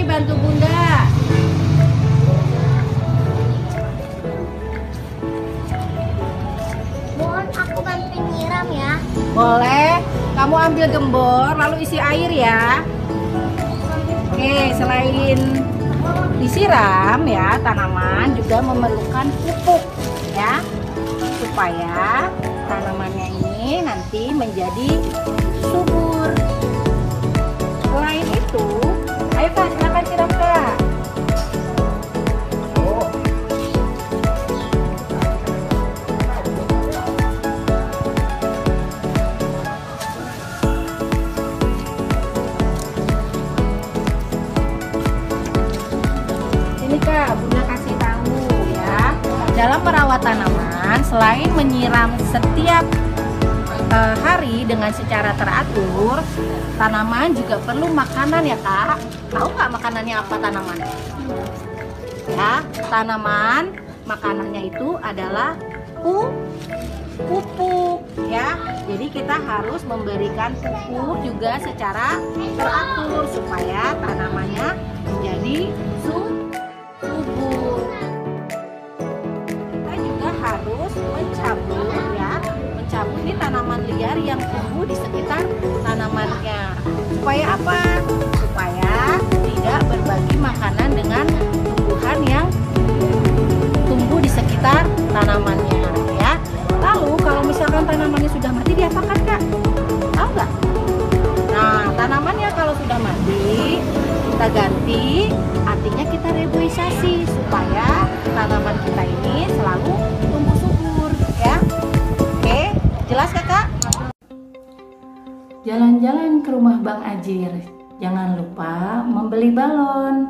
Sini bantu Bunda. Bun, aku bantu nyiram ya. Boleh. Kamu ambil gembor lalu isi air ya. Oke, selain disiram ya, tanaman juga memerlukan pupuk ya, supaya tanamannya ini nanti menjadi subur. Selain itu, ayo Kak, silakan siram Kak. Ini Kak, Bunda kasih tahu ya. Dalam merawat tanaman, selain menyiram setiap hari dengan secara teratur, tanaman juga perlu makanan ya Kak. Tahu nggak makanannya apa tanaman? Ya, tanaman makanannya itu adalah pupuk ya. Jadi kita harus memberikan pupuk juga secara teratur supaya tanamannya menjadi subur. Kita juga harus mencabut ya, mencabut nih tanaman liar yang tumbuh di sekitar tanamannya. Supaya apa? Supaya tidak berbagi makanan dengan tumbuhan yang tumbuh di sekitar tanamannya ya. Lalu kalau misalkan tanamannya sudah mati diapakan Kak? Tahu nggak? Nah, tanamannya kalau sudah mati kita ganti, artinya kita reboisasi supaya tanaman kita ini selalu tumbuh subur ya. Oke, jelas Kakak? Jalan-jalan ke rumah Bang Ajir, jangan lupa membeli balon.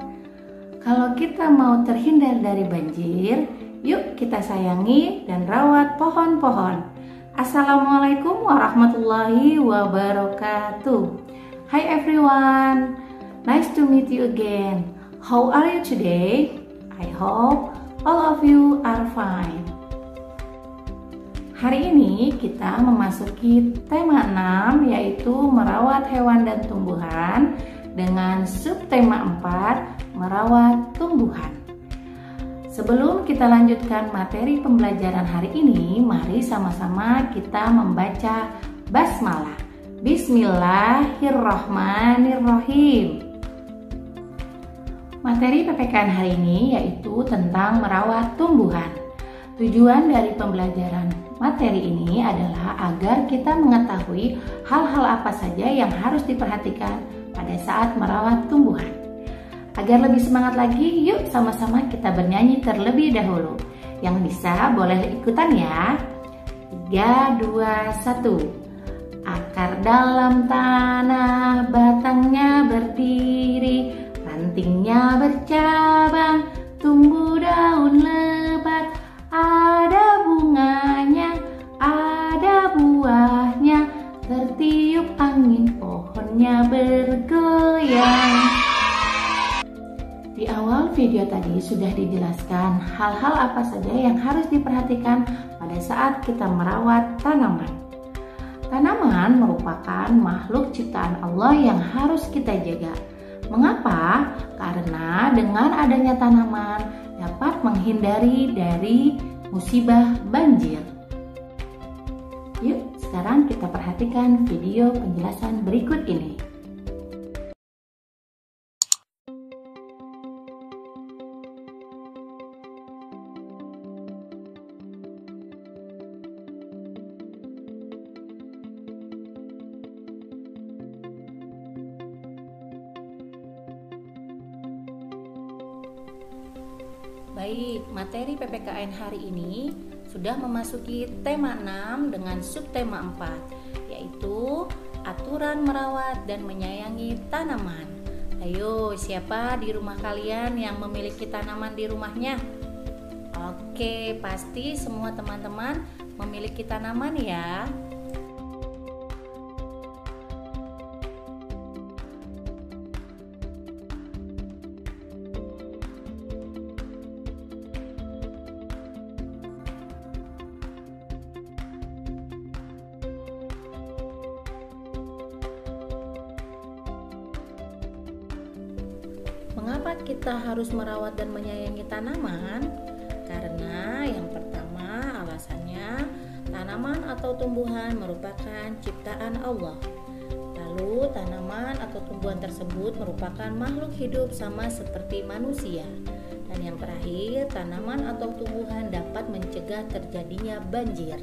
Kalau kita mau terhindar dari banjir, yuk kita sayangi dan rawat pohon-pohon. Assalamualaikum warahmatullahi wabarakatuh. Hi everyone, nice to meet you again. How are you today? I hope all of you are fine. Hari ini kita memasuki tema 6, yaitu merawat hewan dan tumbuhan, dengan subtema 4, merawat tumbuhan. Sebelum kita lanjutkan materi pembelajaran hari ini, mari sama-sama kita membaca basmalah. Bismillahirrahmanirrahim. Materi PPKN hari ini yaitu tentang merawat tumbuhan. Tujuan dari pembelajaran materi ini adalah agar kita mengetahui hal-hal apa saja yang harus diperhatikan pada saat merawat tumbuhan. Agar lebih semangat lagi, yuk sama-sama kita bernyanyi terlebih dahulu. Yang bisa boleh ikutan ya. 3, 2, 1. Akar dalam tanah, batangnya berdiri, rantingnya bercabang, tumbuh daun lebat, ada bunganya, ada buahnya, tertiup angin, pohonnya bergoyang. Di awal video tadi sudah dijelaskan hal-hal apa saja yang harus diperhatikan pada saat kita merawat tanaman. Tanaman merupakan makhluk ciptaan Allah yang harus kita jaga. Mengapa? Karena dengan adanya tanaman dapat menghindari dari musibah banjir. Yuk, sekarang kita perhatikan video penjelasan berikut ini. Baik, materi PPKN hari ini sudah memasuki tema 6 dengan subtema 4, yaitu aturan merawat dan menyayangi tanaman. Ayo, siapa di rumah kalian yang memiliki tanaman di rumahnya? Oke, pasti semua teman-teman memiliki tanaman ya. Mengapa kita harus merawat dan menyayangi tanaman? Karena yang pertama alasannya tanaman atau tumbuhan merupakan ciptaan Allah. Lalu tanaman atau tumbuhan tersebut merupakan makhluk hidup sama seperti manusia. Dan yang terakhir, tanaman atau tumbuhan dapat mencegah terjadinya banjir.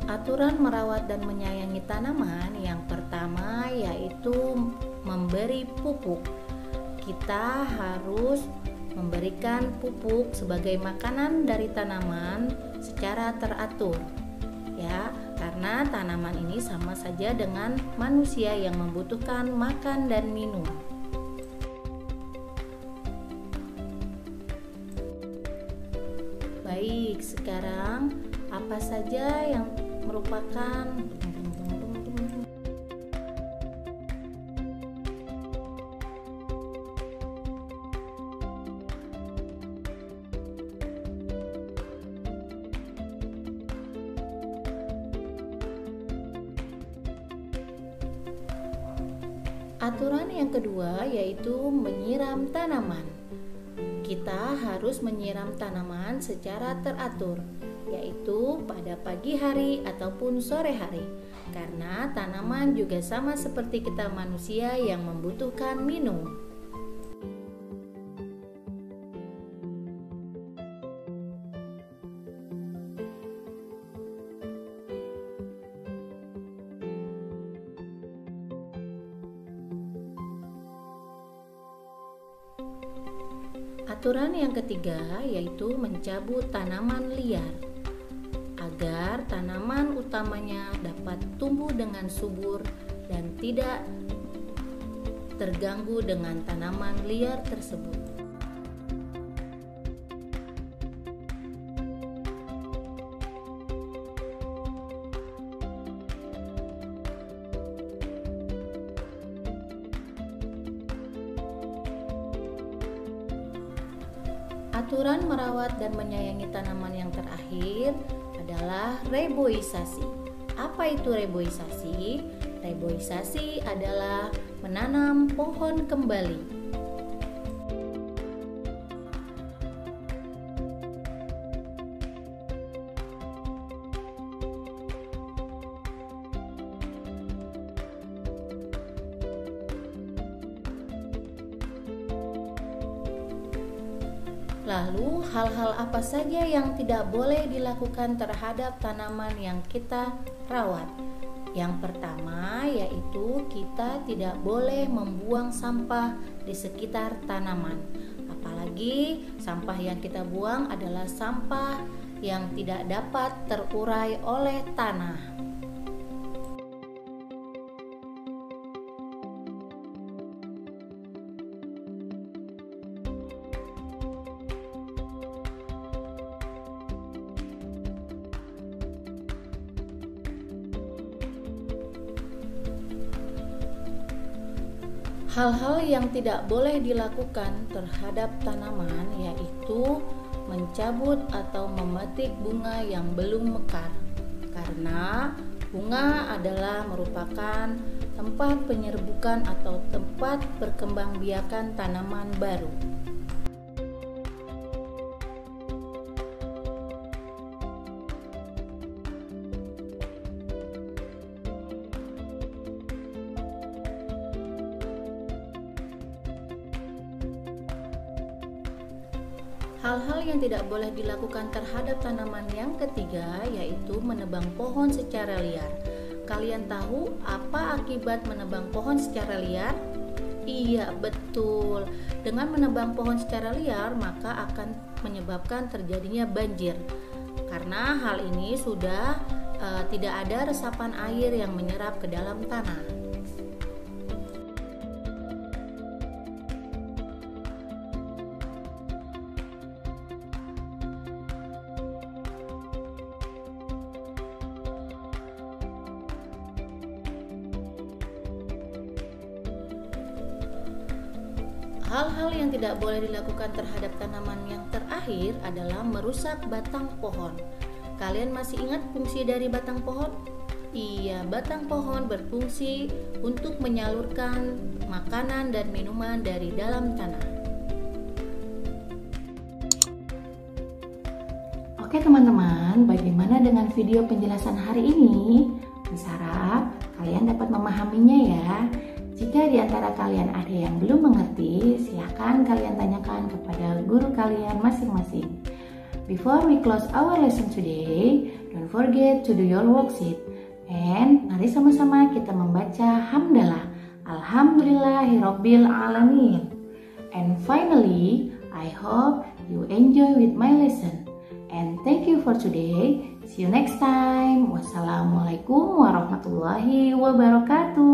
Aturan merawat dan menyayangi tanaman yang pertama yaitu memberi pupuk. Kita harus memberikan pupuk sebagai makanan dari tanaman secara teratur. Ya, karena tanaman ini sama saja dengan manusia yang membutuhkan makan dan minum. Baik, sekarang apa saja yang merupakan aturan yang kedua yaitu menyiram tanaman. Kita harus menyiram tanaman secara teratur, yaitu pada pagi hari ataupun sore hari, karena tanaman juga sama seperti kita manusia yang membutuhkan minum. Aturan yang ketiga yaitu mencabut tanaman liar agar tanaman utamanya dapat tumbuh dengan subur dan tidak terganggu dengan tanaman liar tersebut. Aturan merawat dan menyayangi tanaman yang terakhir adalah reboisasi. Apa itu reboisasi? Reboisasi adalah menanam pohon kembali. Lalu, hal-hal apa saja yang tidak boleh dilakukan terhadap tanaman yang kita rawat? Yang pertama yaitu kita tidak boleh membuang sampah di sekitar tanaman. Apalagi sampah yang kita buang adalah sampah yang tidak dapat terurai oleh tanah. Hal-hal yang tidak boleh dilakukan terhadap tanaman yaitu mencabut atau memetik bunga yang belum mekar, karena bunga adalah merupakan tempat penyerbukan atau tempat perkembangbiakan tanaman baru. Hal-hal yang tidak boleh dilakukan terhadap tanaman yang ketiga yaitu menebang pohon secara liar. Kalian tahu apa akibat menebang pohon secara liar? Iya, betul. Dengan menebang pohon secara liar maka akan menyebabkan terjadinya banjir. Karena hal ini sudah tidak ada resapan air yang menyerap ke dalam tanah. Hal-hal yang tidak boleh dilakukan terhadap tanaman yang terakhir adalah merusak batang pohon. Kalian masih ingat fungsi dari batang pohon? Iya, batang pohon berfungsi untuk menyalurkan makanan dan minuman dari dalam tanah. Oke teman-teman, bagaimana dengan video penjelasan hari ini? Harap kalian dapat memahaminya ya. Jika di antara kalian ada yang belum mengerti, silakan kalian tanyakan kepada guru kalian masing-masing. Before we close our lesson today, don't forget to do your worksheet. And mari sama-sama kita membaca hamdalah. Alhamdulillahirabbil alamin. And finally, I hope you enjoy with my lesson. And thank you for today. See you next time. Wassalamualaikum warahmatullahi wabarakatuh.